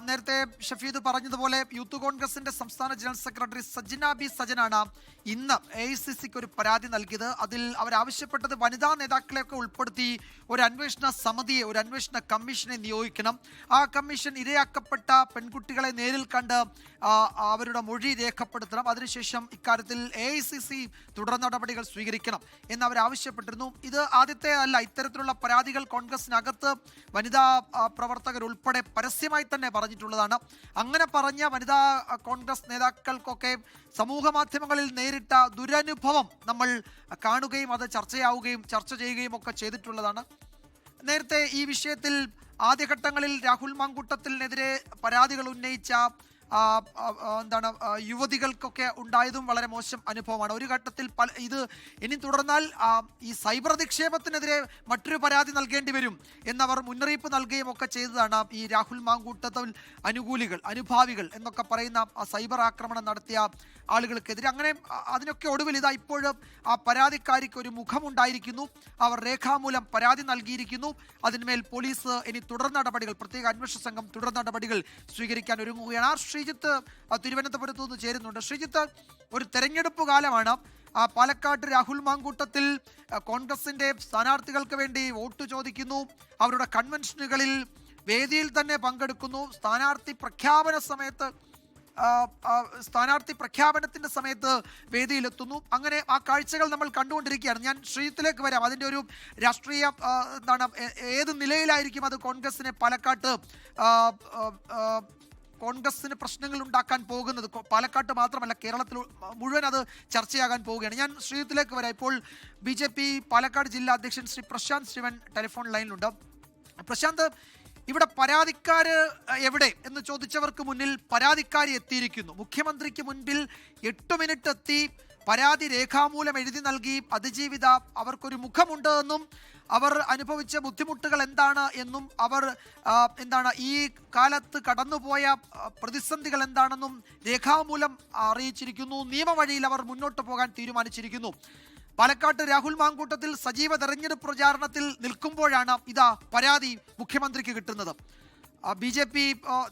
നേരത്തെ ഷഫീദ് പറഞ്ഞതുപോലെ യൂത്ത് കോൺഗ്രസിന്റെ സംസ്ഥാന ജനറൽ സെക്രട്ടറി സജ്ജന ബി സജനാണ് ഇന്ന് AICCക്ക് ഒരു പരാതി നൽകിയത്. അതിൽ അവരാവശ്യപ്പെട്ടത് വനിതാ നേതാക്കളെയൊക്കെ ഉൾപ്പെടുത്തി ഒരു അന്വേഷണ സമിതിയെ, ഒരു അന്വേഷണ കമ്മീഷനെ നിയോഗിക്കണം. ആ കമ്മീഷൻ ഇരയാക്കപ്പെട്ട പെൺകുട്ടികളെ നേരിൽ കണ്ട് അവരുടെ മൊഴി രേഖപ്പെടുത്തണം. അതിനുശേഷം ഇക്കാര്യത്തിൽ AICC തുടർ നടപടികൾ സ്വീകരിക്കണം എന്ന് അവരാവശ്യപ്പെട്ടിരുന്നു. ഇത് ആദ്യത്തെ അല്ല. ഇത്തരത്തിലുള്ള പരാതികൾ കോൺഗ്രസിനകത്ത് വനിതാ പ്രവർത്തകർ ഉൾപ്പെടെ പരസ്യമായി തന്നെ പറഞ്ഞിട്ടുള്ളതാണ്. അങ്ങനെ പറഞ്ഞ വനിതാ കോൺഗ്രസ് നേതാക്കൾക്കൊക്കെ സമൂഹ മാധ്യമങ്ങളിൽ നേരിട്ട ദുരനുഭവം നമ്മൾ കാണുകയും അത് ചർച്ച ചെയ്യുകയും ഒക്കെ ചെയ്തിട്ടുള്ളതാണ്. നേരത്തെ ഈ വിഷയത്തിൽ ആദ്യഘട്ടങ്ങളിൽ രാഹുൽ മാങ്കൂട്ടത്തിനെതിരെ പരാതികൾ ഉന്നയിച്ച യുവതികൾക്കൊക്കെ ഉണ്ടായതും വളരെ മോശം അനുഭവമാണ്. ഒരു ഘട്ടത്തിൽ ഇത് ഇനി തുടർന്നാൽ ഈ സൈബർ അധിക്ഷേപത്തിനെതിരെ മറ്റൊരു പരാതി നൽകേണ്ടി വരും എന്നവർ മുന്നറിയിപ്പ് നൽകുകയും ഒക്കെ ചെയ്തതാണ്. ഈ രാഹുൽ മാങ്കൂട്ടത്തിൽ അനുഭാവികൾ എന്നൊക്കെ പറയുന്ന സൈബർ ആക്രമണം നടത്തിയ ആളുകൾക്കെതിരെ. അങ്ങനെ അതിനൊക്കെ ഒടുവിൽ ഇതാ ഇപ്പോഴും ആ പരാതിക്കാരിക്ക് ഒരു മുഖമുണ്ടായിരിക്കുന്നു. അവർ രേഖാമൂലം പരാതി നൽകിയിരിക്കുന്നു. അതിന്മേൽ പോലീസ് ഇനി തുടർ നടപടികൾ, പ്രത്യേക അന്വേഷണ സംഘം തുടർ നടപടികൾ സ്വീകരിക്കാൻ ഒരുങ്ങുകയാണ്. ശ്രീജിത്ത് തിരുവനന്തപുരത്ത് നിന്ന് ചേരുന്നുണ്ട്. ശ്രീജിത്ത്, ഒരു തെരഞ്ഞെടുപ്പ് കാലമാണ്. പാലക്കാട് രാഹുൽ മാങ്കൂട്ടത്തിൽ കോൺഗ്രസിന്റെ സ്ഥാനാർത്ഥികൾക്ക് വേണ്ടി വോട്ട് ചോദിക്കുന്നു. അവരുടെ കൺവെൻഷനുകളിൽ വേദിയിൽ തന്നെ പങ്കെടുക്കുന്നു. സ്ഥാനാർത്ഥി പ്രഖ്യാപനത്തിന്റെ സമയത്ത് വേദിയിലെത്തുന്നു. അങ്ങനെ ആ കാഴ്ചകൾ നമ്മൾ കണ്ടുകൊണ്ടിരിക്കുകയാണ്. ഞാൻ ശ്രീജിത്തിലേക്ക് വരാം. അതിൻ്റെ ഒരു രാഷ്ട്രീയ ഏത് നിലയിലായിരിക്കും അത് കോൺഗ്രസിനെ പാലക്കാട്ട് കോൺഗ്രസിന് പ്രശ്നങ്ങൾ ഉണ്ടാക്കാൻ പോകുന്നത്? പാലക്കാട്ട് മാത്രമല്ല, കേരളത്തിൽ മുഴുവൻ അത് ചർച്ചയാകാൻ പോവുകയാണ്. ഞാൻ ശ്രീജിത്തിലേക്ക് വരാം. ഇപ്പോൾ BJP പാലക്കാട് ജില്ലാ അധ്യക്ഷൻ ശ്രീ പ്രശാന്ത് ശിവൻ ടെലിഫോൺ ലൈനിലുണ്ട്. പ്രശാന്ത്, ഇവിടെ പരാതിക്കാര് എവിടെ എന്ന് ചോദിച്ചവർക്ക് മുന്നിൽ പരാതിക്കാരി എത്തിയിരിക്കുന്നു. മുഖ്യമന്ത്രിക്ക് മുൻപിൽ 8 മിനിറ്റ് എത്തി പരാതി രേഖാമൂലം എഴുതി നൽകി. അതിജീവിത അവർക്കൊരു മുഖമുണ്ട് എന്നും അവർ അനുഭവിച്ച ബുദ്ധിമുട്ടുകൾ എന്താണ് എന്നും അവർ ഈ കാലത്ത് കടന്നുപോയ പ്രതിസന്ധികൾ എന്താണെന്നും രേഖാമൂലം അറിയിച്ചിരിക്കുന്നു. നിയമവഴിയിൽ അവർ മുന്നോട്ട് പോകാൻ തീരുമാനിച്ചിരിക്കുന്നു. പാലക്കാട്ട് രാഹുൽ മാങ്കൂട്ടത്തിൽ സജീവ തെരഞ്ഞെടുപ്പ് പ്രചാരണത്തിൽ നിൽക്കുമ്പോഴാണ് ഇതാ പരാതി മുഖ്യമന്ത്രിക്ക് കിട്ടുന്നത്. BJP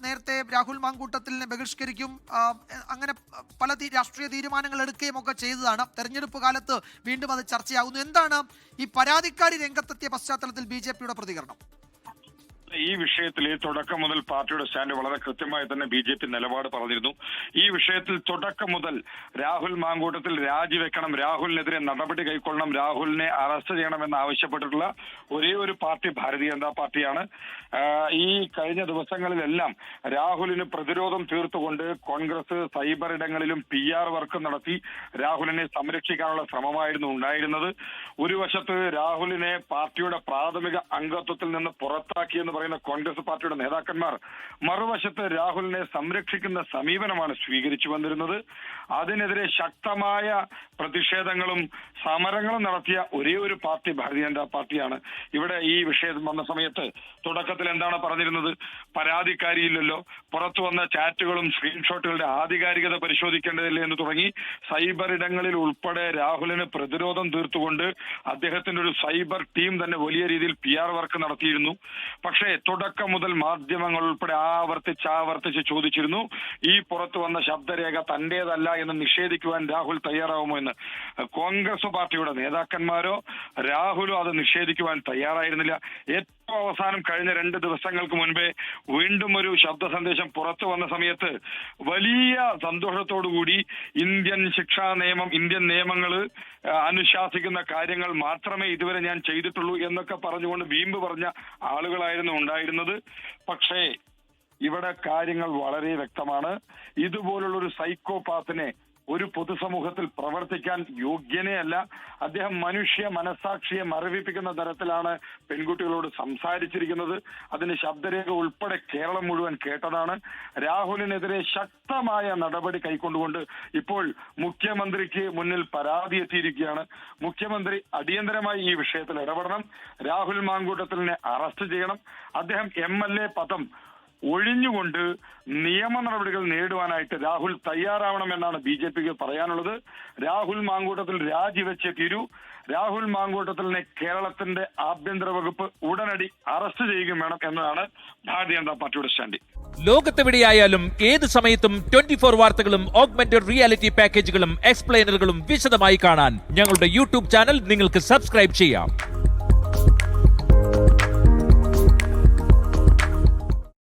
നേരത്തെ രാഹുൽ മാങ്കൂട്ടത്തിലിനെ ബഹിഷ്കരിക്കും, അങ്ങനെ പല രാഷ്ട്രീയ തീരുമാനങ്ങൾ എടുക്കുകയും ഒക്കെ ചെയ്തതാണ്. തെരഞ്ഞെടുപ്പ് കാലത്ത് വീണ്ടും അത് ചർച്ചയാകുന്നു. എന്താണ് ഈ പരാതിക്കാരി രംഗത്തെത്തിയ പശ്ചാത്തലത്തിൽ BJPയുടെ പ്രതികരണം? ഈ വിഷയത്തിൽ തുടക്കം മുതൽ പാർട്ടിയുടെ സ്റ്റാൻഡ് വളരെ കൃത്യമായി തന്നെ BJP നിലപാട് പറഞ്ഞിരുന്നു. ഈ വിഷയത്തിൽ തുടക്കം മുതൽ രാഹുൽ മാങ്കൂട്ടത്തിൽ രാജിവെക്കണം, രാഹുലിനെതിരെ നടപടി കൈക്കൊള്ളണം, രാഹുലിനെ അറസ്റ്റ് ചെയ്യണമെന്ന് ആവശ്യപ്പെട്ടിട്ടുള്ള ഒരേ ഒരു പാർട്ടി ഭാരതീയ ജനതാ പാർട്ടിയാണ്. ഈ കഴിഞ്ഞ ദിവസങ്ങളിലെല്ലാം രാഹുലിന് പ്രതിരോധം തീർത്തുകൊണ്ട് കോൺഗ്രസ് സൈബർ ഇടങ്ങളിലും PR വർക്ക് നടത്തി രാഹുലിനെ സംരക്ഷിക്കാനുള്ള ശ്രമമായിരുന്നു ഉണ്ടായിരുന്നത്. ഒരു വശത്ത് രാഹുലിനെ പാർട്ടിയുടെ പ്രാഥമിക അംഗത്വത്തിൽ നിന്ന് പുറത്താക്കിയെന്ന് പറയുന്ന കോൺഗ്രസ് പാർട്ടിയുടെ നേതാക്കന്മാർ മറുവശത്ത് രാഹുലിനെ സംരക്ഷിക്കുന്ന സമീപനമാണ് സ്വീകരിച്ചു വന്നിരുന്നത്. അതിനെതിരെ ശക്തമായ പ്രതിഷേധങ്ങളും സമരങ്ങളും നടത്തിയ ഒരേ ഒരു പാർട്ടി ഭാരതീയ ജനതാ പാർട്ടിയാണ്. ഇവിടെ ഈ വിഷയം വന്ന സമയത്ത് തുടക്കത്തിൽ എന്താണ് പറഞ്ഞിരുന്നത്? പരാതിക്കാരിയില്ലല്ലോ, പുറത്തു വന്ന ചാറ്റുകളും സ്ക്രീൻഷോട്ടുകളുടെ ആധികാരികത പരിശോധിക്കേണ്ടതില്ല എന്ന് തുടങ്ങി സൈബർ ഇടങ്ങളിൽ ഉൾപ്പെടെ രാഹുലിന് പ്രതിരോധം തീർത്തുകൊണ്ട് അദ്ദേഹത്തിന്റെ ഒരു സൈബർ ടീം തന്നെ വലിയ രീതിയിൽ PR വർക്ക് നടത്തിയിരുന്നു. പക്ഷേ തുടക്കം മുതൽ മാധ്യമങ്ങൾ ഉൾപ്പെടെ ആവർത്തിച്ച് ചോദിച്ചിരുന്നു, ഈ പുറത്തു വന്ന ശബ്ദരേഖ തന്റേതല്ല എന്ന് നിഷേധിക്കുവാൻ രാഹുൽ തയ്യാറാവുമോ എന്ന്. കോൺഗ്രസ് പാർട്ടിയുടെ നേതാക്കന്മാരോ രാഹുലോ അത് നിഷേധിക്കുവാൻ തയ്യാറായിരുന്നില്ല. ഏറ്റവും അവസാനം കഴിഞ്ഞ 2 ദിവസങ്ങൾക്ക് മുൻപേ വീണ്ടും ഒരു ശബ്ദ സന്ദേശം പുറത്തു വന്ന സമയത്ത് വലിയ സന്തോഷത്തോടുകൂടി ഇന്ത്യൻ ശിക്ഷാ നിയമം, ഇന്ത്യൻ നിയമങ്ങൾ അനുശാസിക്കുന്ന കാര്യങ്ങൾ മാത്രമേ ഇതുവരെ ഞാൻ ചെയ്തിട്ടുള്ളൂ എന്നൊക്കെ പറഞ്ഞുകൊണ്ട് വീമ്പ് പറഞ്ഞ ആളുകളായിരുന്നു ഉണ്ടായിരുന്നത്. പക്ഷേ ഇവിടെ കാര്യങ്ങൾ വളരെ വ്യക്തമാണ്. ഇതുപോലുള്ള ഒരു സൈക്കോപാത്തിനെ ഒരു പൊതുസമൂഹത്തിൽ പ്രവർത്തിക്കാൻ യോഗ്യനേ അല്ല. അദ്ദേഹം മനുഷ്യ മനസാക്ഷിയെ മരവിപ്പിക്കുന്ന തരത്തിലാണ് പെൺകുട്ടികളോട് സംസാരിച്ചിരിക്കുന്നത്. അതിന് ശബ്ദരേഖ ഉൾപ്പെടെ കേരളം മുഴുവൻ കേട്ടതാണ്. രാഹുലിനെതിരെ ശക്തമായ നടപടി കൈക്കൊണ്ടുകൊണ്ട് ഇപ്പോൾ മുഖ്യമന്ത്രിക്ക് മുന്നിൽ പരാതി എത്തിയിരിക്കുകയാണ്. മുഖ്യമന്ത്രി അടിയന്തരമായി ഈ വിഷയത്തിൽ ഇടപെടണം, രാഹുൽ മാങ്കൂട്ടത്തിലിനെ അറസ്റ്റ് ചെയ്യണം, അദ്ദേഹം MLA പദം ഒഴിഞ്ഞുകൊണ്ട് നിയമ നടപടികൾ നേടുവാനായിട്ട് രാഹുൽ തയ്യാറാവണമെന്നാണ് BJPക്ക് പറയാനുള്ളത്. രാഹുൽ മാങ്കൂട്ടത്തിൽ രാജിവെച്ചേ തീരൂ. രാഹുൽ മാങ്കൂട്ടത്തിലിനെ കേരളത്തിന്റെ ആഭ്യന്തര വകുപ്പ് ഉടനടി അറസ്റ്റ് ചെയ്യുകയും വേണം എന്നതാണ് ഭാരതീയ ജനതാ പാർട്ടിയുടെ സ്റ്റാൻഡ്. ലോകത്തെവിടെയായാലും ഏത് സമയത്തും 24 വാർത്തകളും ഓഗ്മെന്റഡ് റിയാലിറ്റി പാക്കേജുകളും എക്സ്പ്ലെയിനറുകളും വിശദമായി കാണാൻ ഞങ്ങളുടെ യൂട്യൂബ് ചാനൽ നിങ്ങൾക്ക് സബ്സ്ക്രൈബ് ചെയ്യാം.